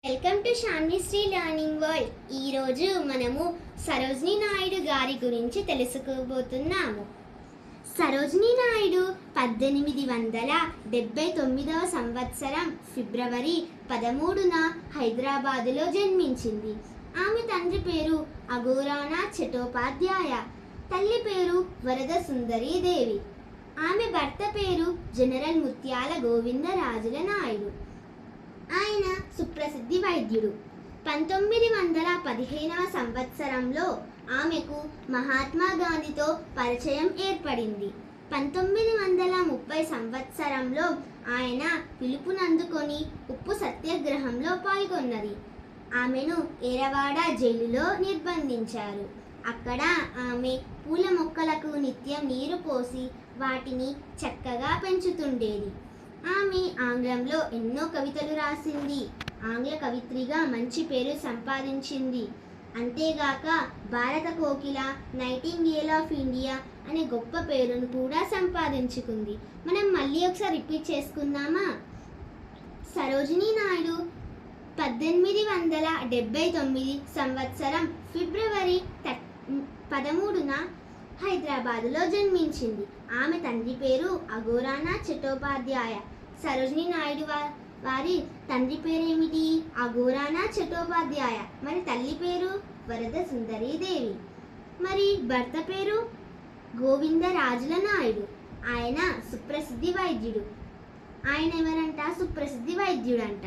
Welcome to Sanvishri learning world. ఈరోజు మనము సరోజినీ నాయుడు గారి గురించి తెలుసుకోబోతున్నాము. సరోజినీ నాయుడు 1879 సంవత్సరం ఫిబ్రవరి 13న హైదరాబాదులో జన్మించింది. ఆమె తండ్రి పేరు అఘోరానాథ్ చటోపాధ్యాయ, తల్లి పేరు వరద సుందరీదేవి. ఆమె భర్త పేరు జనరల్ ముత్యాల గోవిందరాజుల నాయుడు. ఆయన సుప్రసిద్ధి వైద్యుడు. 1915వ సంవత్సరంలో ఆమెకు మహాత్మా గాంధీతో పరిచయం ఏర్పడింది. 1930 సంవత్సరంలో ఆయన పిలుపునందుకొని ఉప్పు సత్యాగ్రహంలో పాల్గొన్నది. ఆమెను ఏరవాడ జైలులో నిర్బంధించారు. అక్కడ ఆమె పూల మొక్కలకు నిత్యం నీరు పోసి వాటిని చక్కగా పెంచుతుండేది. ఆమె ఆంగ్లంలో ఎన్నో కవితలు రాసింది. ఆంగ్ల కవిత్రిగా మంచి పేరు సంపాదించింది. అంతేగాక భారత కోకిల, నైటింగేల్ ఆఫ్ ఇండియా అనే గొప్ప పేరును కూడా సంపాదించుకుంది. మనం మళ్ళీ ఒకసారి రిపీట్ చేసుకుందామా? సరోజినీ నాయుడు 1879 సంవత్సరం ఫిబ్రవరి 13న హైదరాబాదులో జన్మించింది. ఆమె తండ్రి పేరు అఘోరానాథ్ చటోపాధ్యాయ. సరోజినీ నాయుడు వారి తండ్రి పేరేమిటి? అఘోరానాథ్ చటోపాధ్యాయ. మరి తల్లి పేరు వరద సుందరీదేవి. మరి భర్త పేరు గోవిందరాజుల నాయుడు. ఆయన సుప్రసిద్ధి వైద్యుడు. ఆయన ఎవరంట? సుప్రసిద్ధి వైద్యుడంట.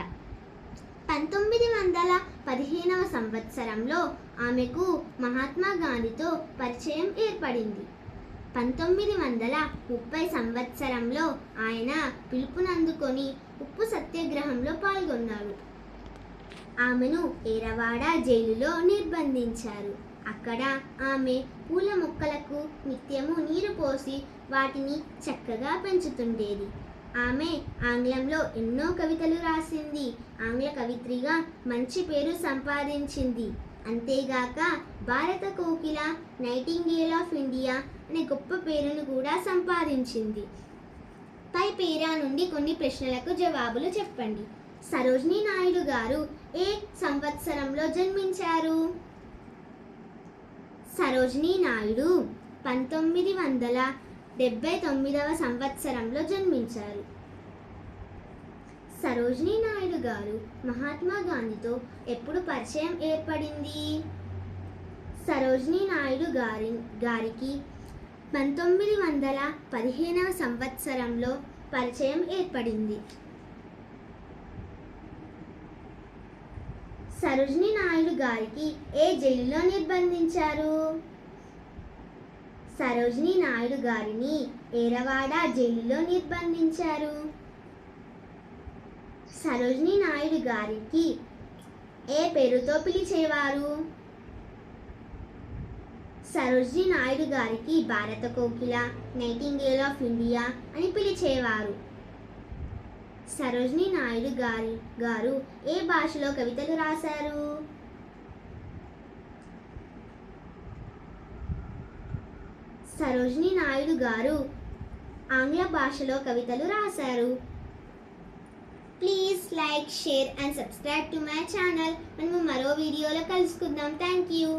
1915వ సంవత్సరంలో ఆమెకు మహాత్మా గాంధీతో పరిచయం ఏర్పడింది. 1930 సంవత్సరంలో ఆయన పిలుపునందుకొని ఉప్పు సత్యాగ్రహంలో పాల్గొన్నారు. ఆమెను ఏరవాడ జైలులో నిర్బంధించారు. అక్కడ ఆమె పూల మొక్కలకు నిత్యము నీరు పోసి వాటిని చక్కగా పెంచుతుండేది. ఆమె ఆంగ్లంలో ఎన్నో కవితలు రాసింది. ఆంగ్ల కవిత్రిగా మంచి పేరు సంపాదించింది. అంతేగాక భారత కోకిల, నైటింగేల్ ఆఫ్ ఇండియా అనే గొప్ప పేరును కూడా సంపాదించింది. పై పేరా నుండి కొన్ని ప్రశ్నలకు జవాబులు చెప్పండి. సరోజినీ నాయుడు గారు ఏ సంవత్సరంలో జన్మించారు? సరోజినీ నాయుడు 1979వ సంవత్సరంలో జన్మించారు. సరోజినీ నాయుడు గారు మహాత్మా గాంధీతో ఎప్పుడు పరిచయం ఏర్పడింది? సరోజినీ నాయుడు గారికి 1915వ సంవత్సరంలో పరిచయం ఏర్పడింది. సరోజినీ నాయుడు గారికి ఏ జైలులో నిర్బంధించారు? సరోజినీ నాయుడు గారిని ఏరవాడ జైలులో నిర్బంధించారు. సరోజినీ నాయుడు గారికి ఏ పేరుతో పిలిచేవారు? సరోజినీ నాయుడు గారికి భారత కోకిల, నైటింగేల్ ఆఫ్ ఇండియా అని పిలిచేవారు. సరోజినీ నాయుడు గారు ఏ భాషలో కవితలు రాశారు? సరోజినీ నాయుడు గారు ఆంగ్ల భాషలో కవితలు రాశారు. Please like, share and subscribe to my channel. మనము మరో వీడియోలో కలుసుకుందాం. Thank you.